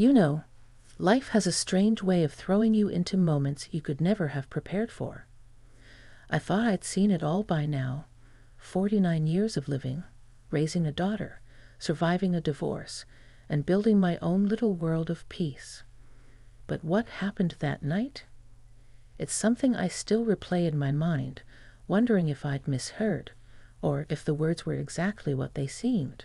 You know, life has a strange way of throwing you into moments you could never have prepared for. I thought I'd seen it all by now. 49 years of living, raising a daughter, surviving a divorce, and building my own little world of peace. But what happened that night? It's something I still replay in my mind, wondering if I'd misheard, or if the words were exactly what they seemed.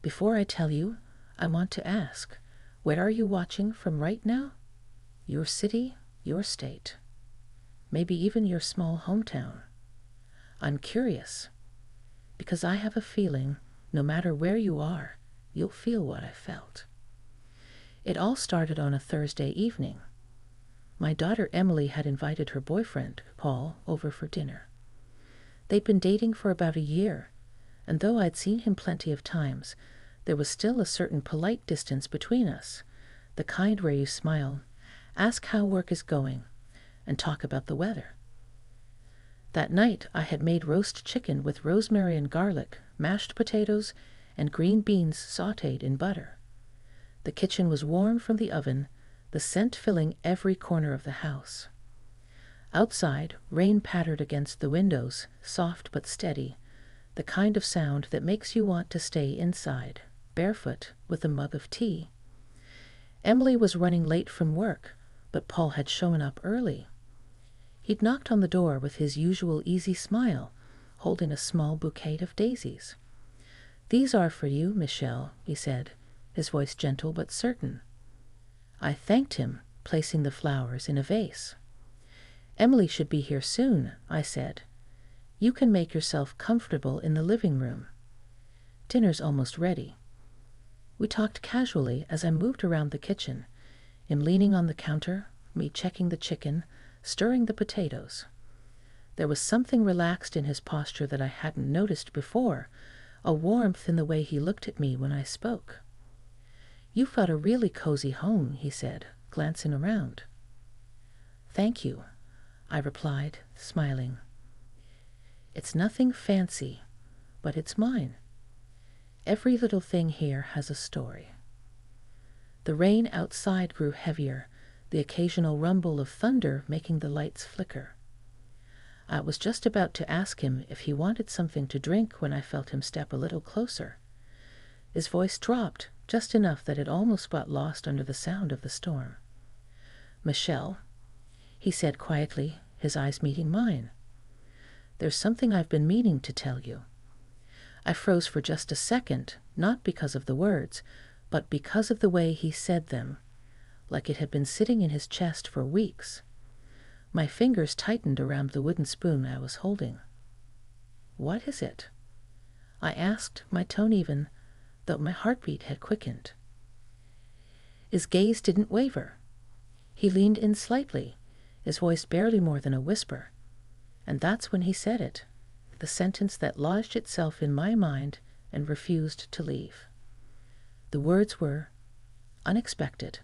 Before I tell you, I want to ask, where are you watching from right now? Your city, your state, maybe even your small hometown. I'm curious, because I have a feeling, no matter where you are, you'll feel what I felt. It all started on a Thursday evening. My daughter Emily had invited her boyfriend, Paul, over for dinner. They'd been dating for about a year, and though I'd seen him plenty of times, there was still a certain polite distance between us, the kind where you smile, ask how work is going, and talk about the weather. That night I had made roast chicken with rosemary and garlic, mashed potatoes, and green beans sautéed in butter. The kitchen was warm from the oven, the scent filling every corner of the house. Outside, rain pattered against the windows, soft but steady, the kind of sound that makes you want to stay inside, barefoot, with a mug of tea. Emily was running late from work, but Paul had shown up early. He'd knocked on the door with his usual easy smile, holding a small bouquet of daisies. "These are for you, Michelle," he said, his voice gentle but certain. I thanked him, placing the flowers in a vase. "Emily should be here soon," I said. "You can make yourself comfortable in the living room. Dinner's almost ready." We talked casually as I moved around the kitchen, him leaning on the counter, me checking the chicken, stirring the potatoes. There was something relaxed in his posture that I hadn't noticed before, a warmth in the way he looked at me when I spoke. "You've got a really cozy home," he said, glancing around. "Thank you," I replied, smiling. "It's nothing fancy, but it's mine. Every little thing here has a story." The rain outside grew heavier, the occasional rumble of thunder making the lights flicker. I was just about to ask him if he wanted something to drink when I felt him step a little closer. His voice dropped, just enough that it almost got lost under the sound of the storm. "Michelle," he said quietly, his eyes meeting mine. "There's something I've been meaning to tell you." I froze for just a second, not because of the words, but because of the way he said them, like it had been sitting in his chest for weeks. My fingers tightened around the wooden spoon I was holding. "What is it?" I asked, my tone even, though my heartbeat had quickened. His gaze didn't waver. He leaned in slightly, his voice barely more than a whisper. And that's when he said it, the sentence that lodged itself in my mind and refused to leave. The words were unexpected.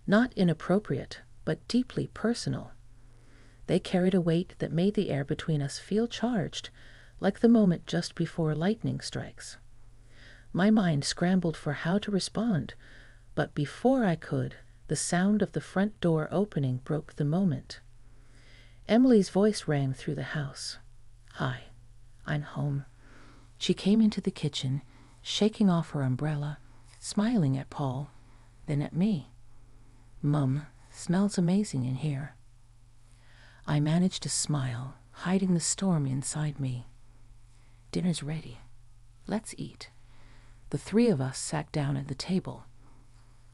Not inappropriate, but deeply personal. They carried a weight that made the air between us feel charged, like the moment just before lightning strikes. My mind scrambled for how to respond, but before I could, the sound of the front door opening broke the moment. Emily's voice rang through the house. "Hi, I'm home." She came into the kitchen, shaking off her umbrella, smiling at Paul, then at me. "Mum, smells amazing in here." I managed to smile, hiding the storm inside me. "Dinner's ready. Let's eat." The three of us sat down at the table.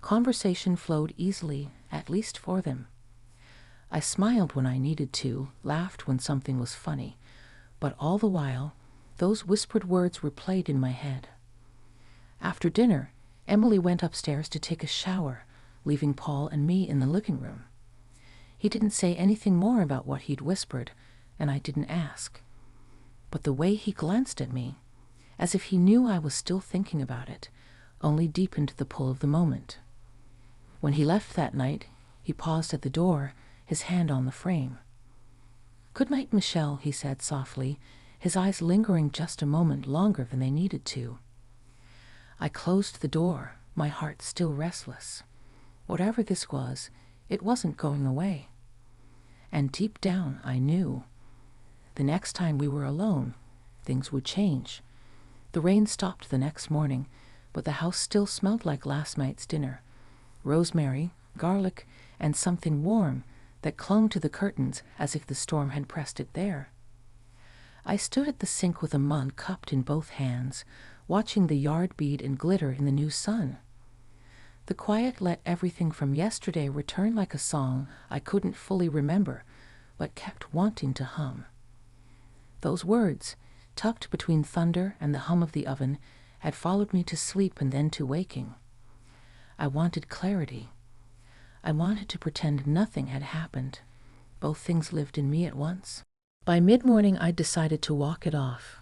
Conversation flowed easily, at least for them. I smiled when I needed to, laughed when something was funny, but all the while, those whispered words replayed in my head. After dinner, Emily went upstairs to take a shower, leaving Paul and me in the living room. He didn't say anything more about what he'd whispered, and I didn't ask. But the way he glanced at me, as if he knew I was still thinking about it, only deepened the pull of the moment. When he left that night, he paused at the door, his hand on the frame. "Good night, Michelle," he said softly, his eyes lingering just a moment longer than they needed to. I closed the door, my heart still restless. Whatever this was, it wasn't going away. And deep down, I knew. The next time we were alone, things would change. The rain stopped the next morning, but the house still smelled like last night's dinner. Rosemary, garlic, and something warm that clung to the curtains as if the storm had pressed it there. I stood at the sink with a mug cupped in both hands, watching the yard bead and glitter in the new sun. The quiet let everything from yesterday return like a song I couldn't fully remember, but kept wanting to hum. Those words, tucked between thunder and the hum of the oven, had followed me to sleep and then to waking. I wanted clarity. I wanted to pretend nothing had happened. Both things lived in me at once. By mid-morning, I decided to walk it off.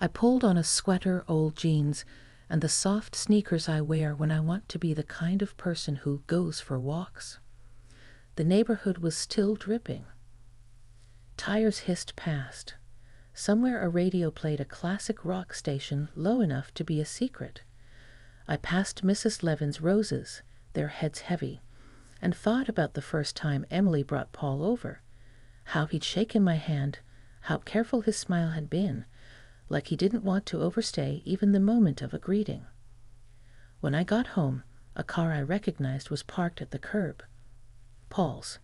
I pulled on a sweater, old jeans, and the soft sneakers I wear when I want to be the kind of person who goes for walks. The neighborhood was still dripping. Tires hissed past. Somewhere a radio played a classic rock station low enough to be a secret. I passed Mrs. Levin's roses, their heads heavy, and thought about the first time Emily brought Paul over, how he'd shaken my hand, how careful his smile had been, like he didn't want to overstay even the moment of a greeting. When I got home, a car I recognized was parked at the curb. Paul's.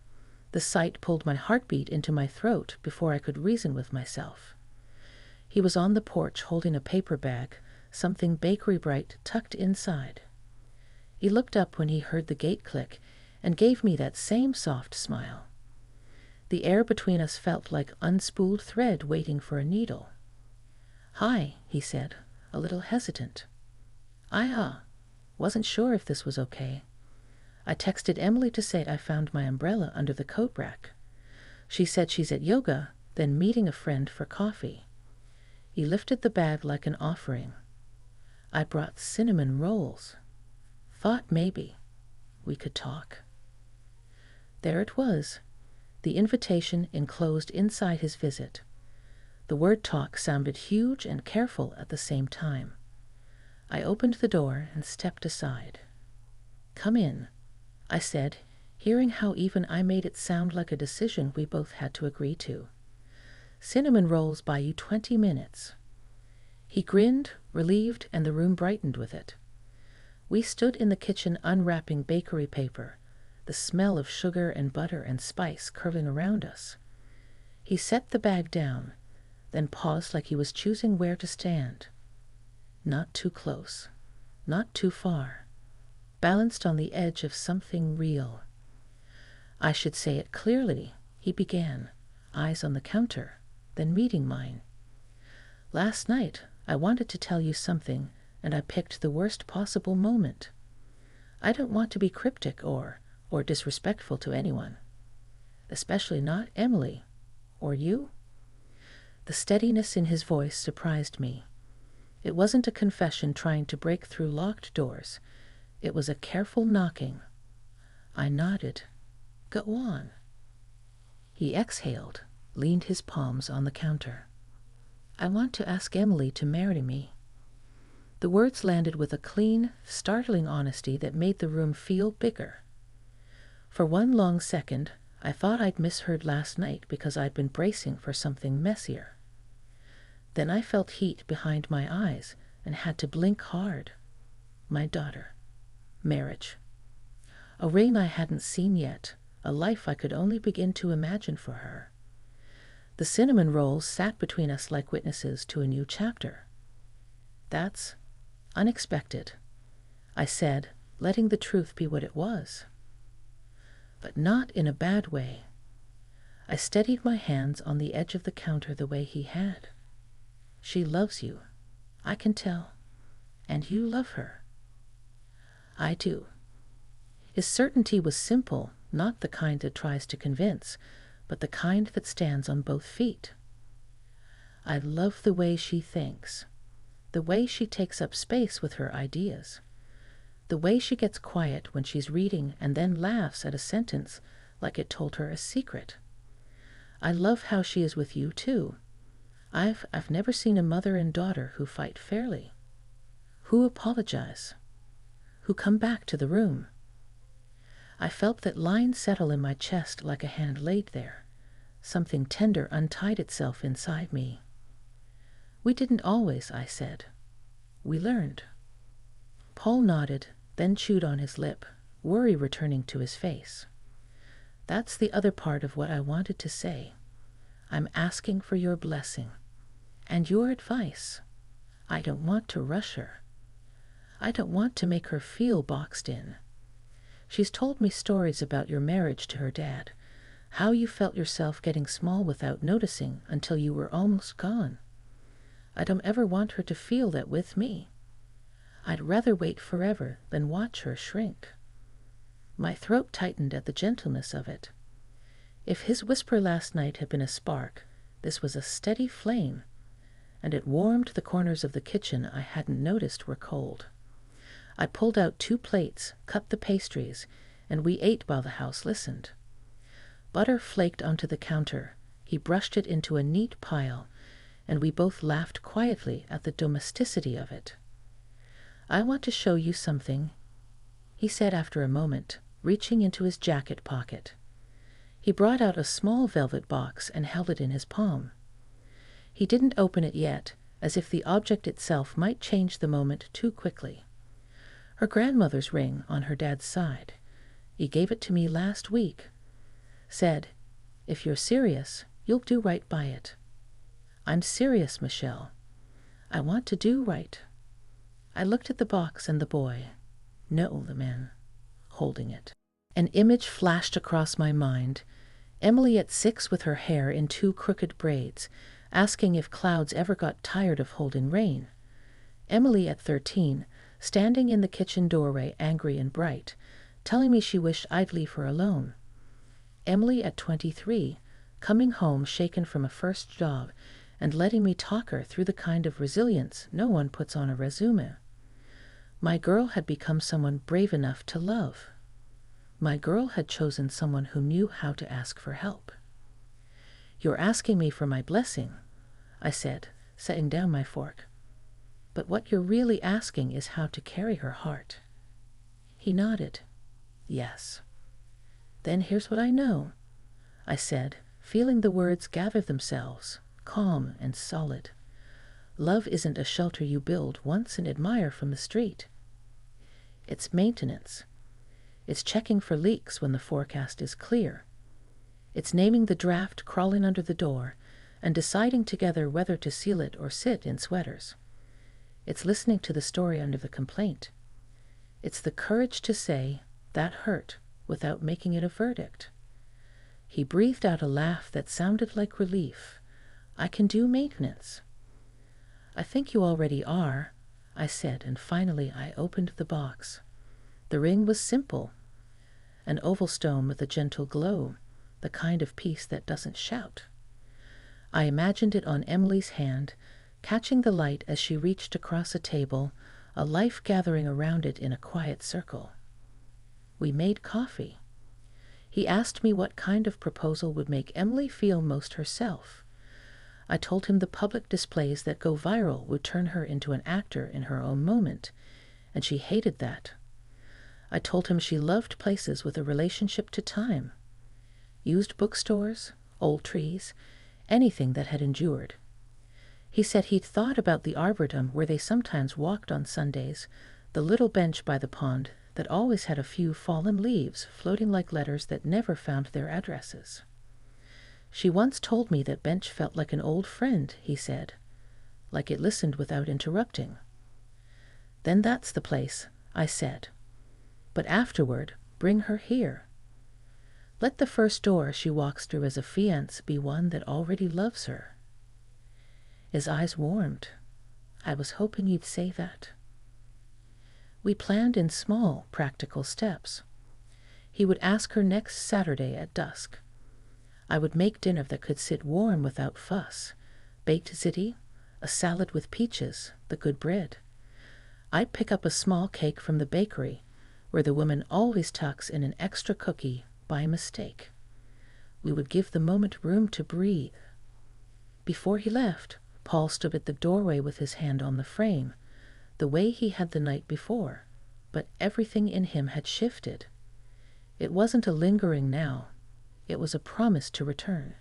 The sight pulled my heartbeat into my throat before I could reason with myself. He was on the porch holding a paper bag, something bakery bright tucked inside. He looked up when he heard the gate click and gave me that same soft smile. The air between us felt like unspooled thread waiting for a needle. "Hi," he said, a little hesitant. Wasn't sure if this was okay. I texted Emily to say I found my umbrella under the coat rack. She said she's at yoga, then meeting a friend for coffee. He lifted the bag like an offering. I brought cinnamon rolls. Thought maybe we could talk. There it was, the invitation enclosed inside his visit. The word talk sounded huge and careful at the same time. I opened the door and stepped aside. "Come in," I said, hearing how even I made it sound like a decision we both had to agree to. "Cinnamon rolls buy you 20 minutes. He grinned, relieved, and the room brightened with it. We stood in the kitchen unwrapping bakery paper, the smell of sugar and butter and spice curling around us. He set the bag down, then paused like he was choosing where to stand. Not too close, not too far, balanced on the edge of something real. "I should say it clearly," he began, eyes on the counter, then meeting mine. "Last night I wanted to tell you something, and I picked the worst possible moment. I don't want to be cryptic or disrespectful to anyone, especially not Emily, or you." The steadiness in his voice surprised me. It wasn't a confession trying to break through locked doors. It was a careful knocking. I nodded. "Go on." He exhaled, leaned his palms on the counter. "I want to ask Emily to marry me." The words landed with a clean, startling honesty that made the room feel bigger. For one long second, I thought I'd misheard last night because I'd been bracing for something messier. Then I felt heat behind my eyes and had to blink hard. My daughter. Marriage. A ring I hadn't seen yet, a life I could only begin to imagine for her. The cinnamon rolls sat between us like witnesses to a new chapter. "That's unexpected," I said, letting the truth be what it was. But not in a bad way. I steadied my hands on the edge of the counter the way he had. "She loves you, I can tell, and you love her." "I do." His certainty was simple, not the kind that tries to convince, but the kind that stands on both feet. "I love the way she thinks, the way she takes up space with her ideas, the way she gets quiet when she's reading and then laughs at a sentence like it told her a secret. I love how she is with you, too. I've never seen a mother and daughter who fight fairly, who apologize, who come back to the room. I felt that line settle in my chest like a hand laid there. Something tender untied itself inside me. We didn't always, I said. We learned. Paul nodded, then chewed on his lip, worry returning to his face. That's the other part of what I wanted to say. I'm asking for your blessing and your advice. I don't want to rush her. I don't want to make her feel boxed in. She's told me stories about your marriage to her dad, how you felt yourself getting small without noticing until you were almost gone. I don't ever want her to feel that with me. I'd rather wait forever than watch her shrink. My throat tightened at the gentleness of it. If his whisper last night had been a spark, this was a steady flame, and it warmed the corners of the kitchen I hadn't noticed were cold. I pulled out 2 plates, cut the pastries, and we ate while the house listened. Butter flaked onto the counter. He brushed it into a neat pile, and we both laughed quietly at the domesticity of it. I want to show you something, he said after a moment, reaching into his jacket pocket. He brought out a small velvet box and held it in his palm. He didn't open it yet, as if the object itself might change the moment too quickly. Her grandmother's ring on her dad's side. He gave it to me last week. Said, if you're serious, you'll do right by it. I'm serious, Michelle. I want to do right. I looked at the box and the boy. No, the man, holding it. An image flashed across my mind. Emily at 6 with her hair in 2 crooked braids, asking if clouds ever got tired of holding rain. Emily at 13, standing in the kitchen doorway angry and bright, telling me she wished I'd leave her alone. Emily at 23, coming home shaken from a first job and letting me talk her through the kind of resilience no one puts on a resume. My girl had become someone brave enough to love. My girl had chosen someone who knew how to ask for help. You're asking me for my blessing, I said, setting down my fork. But what you're really asking is how to carry her heart. He nodded. Yes. Then here's what I know, I said, feeling the words gather themselves, calm and solid. Love isn't a shelter you build once and admire from the street. It's maintenance. It's checking for leaks when the forecast is clear. It's naming the draft crawling under the door and deciding together whether to seal it or sit in sweaters. It's listening to the story under the complaint. It's the courage to say, that hurt, without making it a verdict. He breathed out a laugh that sounded like relief. I can do maintenance. I think you already are, I said, and finally I opened the box. The ring was simple, an oval stone with a gentle glow, the kind of peace that doesn't shout. I imagined it on Emily's hand, catching the light as she reached across a table, a life gathering around it in a quiet circle. We made coffee. He asked me what kind of proposal would make Emily feel most herself. I told him the public displays that go viral would turn her into an actor in her own moment, and she hated that. I told him she loved places with a relationship to time. Used bookstores, old trees, anything that had endured. He said he'd thought about the arboretum where they sometimes walked on Sundays, the little bench by the pond that always had a few fallen leaves floating like letters that never found their addresses. She once told me that bench felt like an old friend, he said, like it listened without interrupting. Then that's the place, I said. But afterward, bring her here. Let the first door she walks through as a fiancé be one that already loves her. His eyes warmed. I was hoping you'd say that. We planned in small, practical steps. He would ask her next Saturday at dusk. I would make dinner that could sit warm without fuss, baked ziti, a salad with peaches, the good bread. I'd pick up a small cake from the bakery, where the woman always tucks in an extra cookie by mistake. We would give the moment room to breathe. Before he left, Paul stood at the doorway with his hand on the frame, the way he had the night before. but everything in him had shifted. It wasn't a lingering now. It was a promise to return.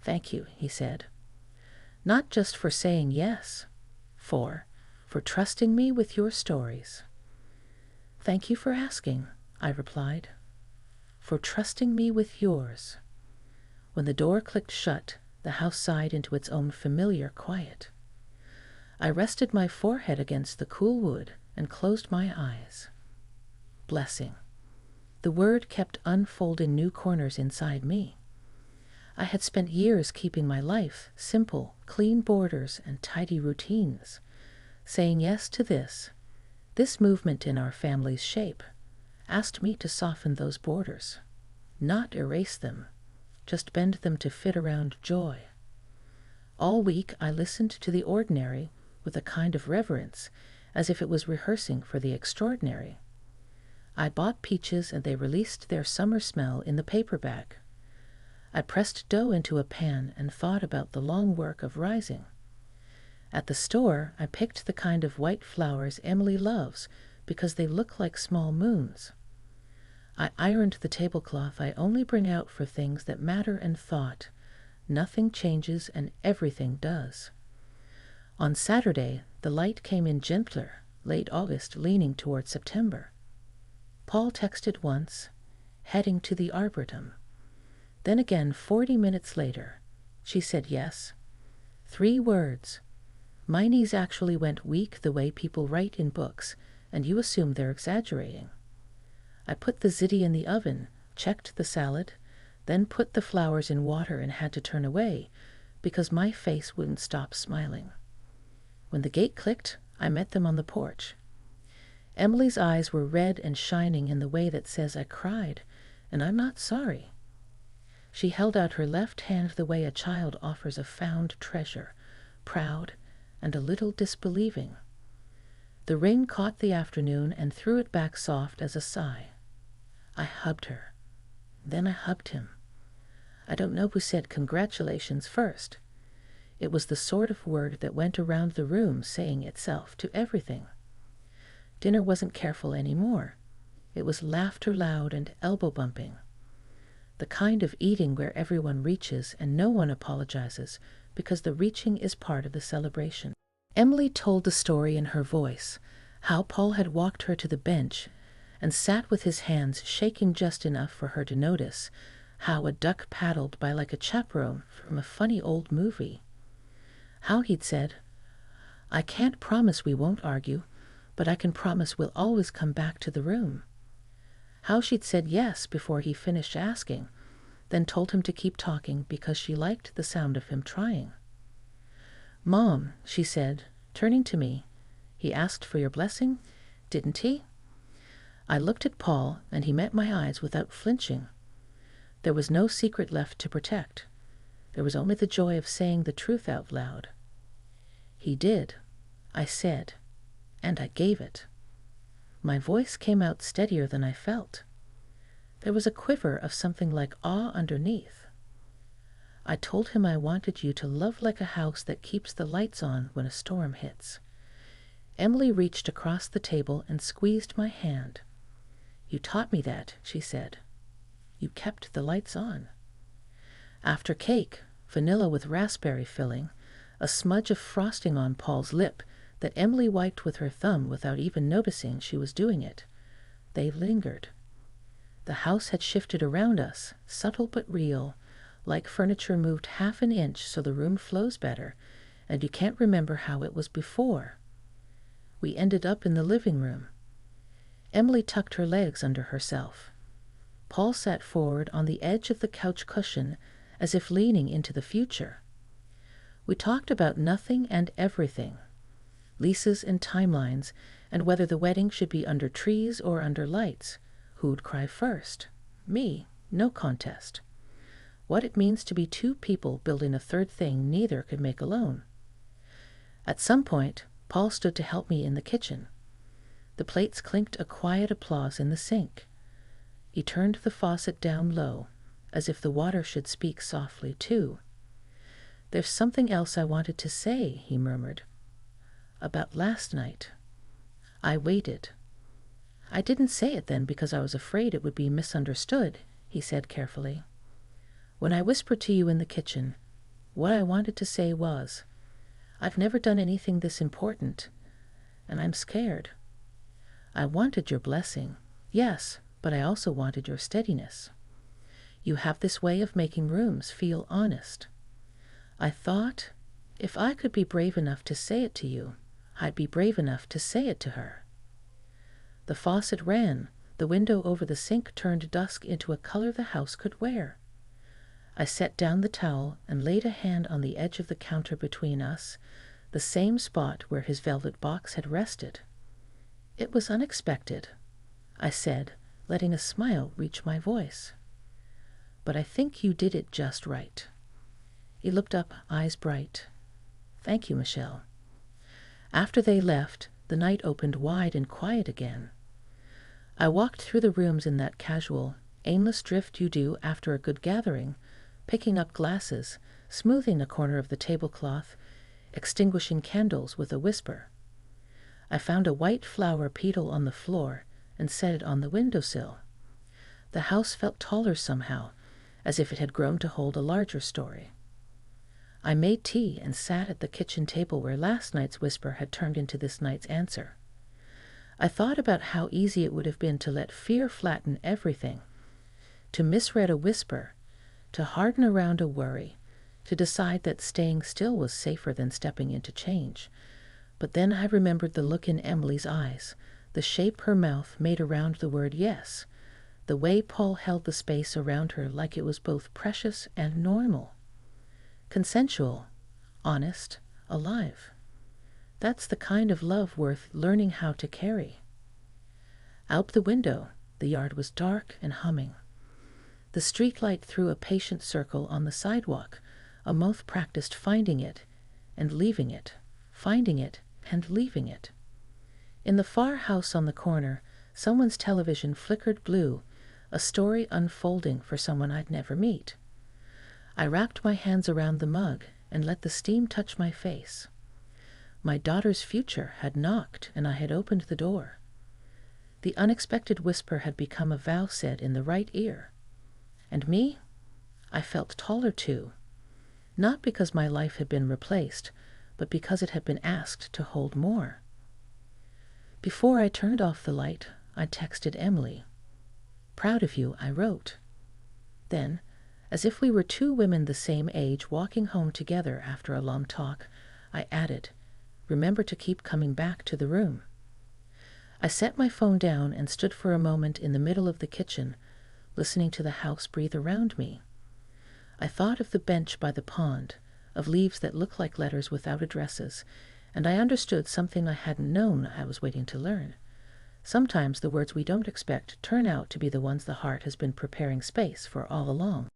"Thank you," he said. "Not just for saying yes, for trusting me with your stories." "Thank you for asking," I replied. "For trusting me with yours." When the door clicked shut, the house sighed into its own familiar quiet. I rested my forehead against the cool wood and closed my eyes. Blessing. The word kept unfolding new corners inside me. I had spent years keeping my life simple, clean borders and tidy routines, saying yes to this movement in our family's shape, asked me to soften those borders, not erase them, just bend them to fit around joy. All week I listened to the ordinary with a kind of reverence, as if it was rehearsing for the extraordinary. I bought peaches and they released their summer smell in the paper bag. I pressed dough into a pan and thought about the long work of rising. At the store, I picked the kind of white flowers Emily loves because they look like small moons. I ironed the tablecloth I only bring out for things that matter and thought, nothing changes and everything does. On Saturday, the light came in gentler, late August leaning toward September. Paul texted once, heading to the Arboretum. Then again 40 minutes later, she said yes. 3 words. My knees actually went weak the way people write in books, and you assume they're exaggerating. I put the ziti in the oven, checked the salad, then put the flowers in water and had to turn away because my face wouldn't stop smiling. When the gate clicked, I met them on the porch. Emily's eyes were red and shining in the way that says I cried, and I'm not sorry. She held out her left hand the way a child offers a found treasure, proud and a little disbelieving. The ring caught the afternoon and threw it back soft as a sigh. I hugged her. Then I hugged him. I don't know who said congratulations first. It was the sort of word that went around the room saying itself to everything. Dinner wasn't careful anymore. It was laughter loud and elbow bumping. The kind of eating where everyone reaches and no one apologizes because the reaching is part of the celebration. Emily told the story in her voice, how Paul had walked her to the bench and sat with his hands shaking just enough for her to notice, how a duck paddled by like a chaperone from a funny old movie. How he'd said, "I can't promise we won't argue, but I can promise we'll always come back to the room." How she'd said yes before he finished asking, then told him to keep talking because she liked the sound of him trying. "Mom," she said, turning to me, "he asked for your blessing, didn't he?" I looked at Paul, and he met my eyes without flinching. There was no secret left to protect. There was only the joy of saying the truth out loud. "He did," I said, and I gave it. My voice came out steadier than I felt. There was a quiver of something like awe underneath. "I told him I wanted you to love like a house that keeps the lights on when a storm hits." Emily reached across the table and squeezed my hand. "You taught me that," she said. "You kept the lights on." After cake, vanilla with raspberry filling, a smudge of frosting on Paul's lip that Emily wiped with her thumb without even noticing she was doing it. They lingered. The house had shifted around us, subtle but real, like furniture moved half an inch so the room flows better, and you can't remember how it was before. We ended up in the living room. Emily tucked her legs under herself. Paul sat forward on the edge of the couch cushion as if leaning into the future. We talked about nothing and everything, leases and timelines, and whether the wedding should be under trees or under lights. Who'd cry first? Me, no contest. What it means to be 2 people building a third thing neither could make alone. At some point, Paul stood to help me in the kitchen. The plates clinked a quiet applause in the sink. He turned the faucet down low, as if the water should speak softly too. "There's something else I wanted to say," he murmured. "About last night." I waited. I didn't say it then because I was afraid it would be misunderstood, he said carefully. When I whispered to you in the kitchen, what I wanted to say was, I've never done anything this important, and I'm scared. I wanted your blessing, yes, but I also wanted your steadiness. You have this way of making rooms feel honest. I thought, if I could be brave enough to say it to you, I'd be brave enough to say it to her. The faucet ran, the window over the sink turned dusk into a color the house could wear. I set down the towel and laid a hand on the edge of the counter between us, the same spot where his velvet box had rested. It was unexpected, I said, letting a smile reach my voice. But I think you did it just right. He looked up, eyes bright. Thank you, Michelle. After they left, the night opened wide and quiet again. I walked through the rooms in that casual, aimless drift you do after a good gathering, picking up glasses, smoothing a corner of the tablecloth, extinguishing candles with a whisper. I found a white flower petal on the floor and set it on the windowsill. The house felt taller somehow, as if it had grown to hold a larger story. I made tea and sat at the kitchen table where last night's whisper had turned into this night's answer. I thought about how easy it would have been to let fear flatten everything, to misread a whisper, to harden around a worry, to decide that staying still was safer than stepping into change. But then I remembered the look in Emily's eyes, the shape her mouth made around the word yes, the way Paul held the space around her like it was both precious and normal. Consensual, honest, alive. That's the kind of love worth learning how to carry. Out the window, the yard was dark and humming. The streetlight threw a patient circle on the sidewalk, a mouth practiced finding it and leaving it, finding it and leaving it. In the far house on the corner, someone's television flickered blue, a story unfolding for someone I'd never meet. I wrapped my hands around the mug and let the steam touch my face. My daughter's future had knocked, and I had opened the door. The unexpected whisper had become a vow said in the right ear. And me? I felt taller too, not because my life had been replaced, but because it had been asked to hold more. Before I turned off the light, I texted Emily. Proud of you, I wrote. Then, as if we were two women the same age walking home together after a long talk, I added, remember to keep coming back to the room. I set my phone down and stood for a moment in the middle of the kitchen, listening to the house breathe around me. I thought of the bench by the pond, of leaves that looked like letters without addresses, and I understood something I hadn't known I was waiting to learn. Sometimes the words we don't expect turn out to be the ones the heart has been preparing space for all along.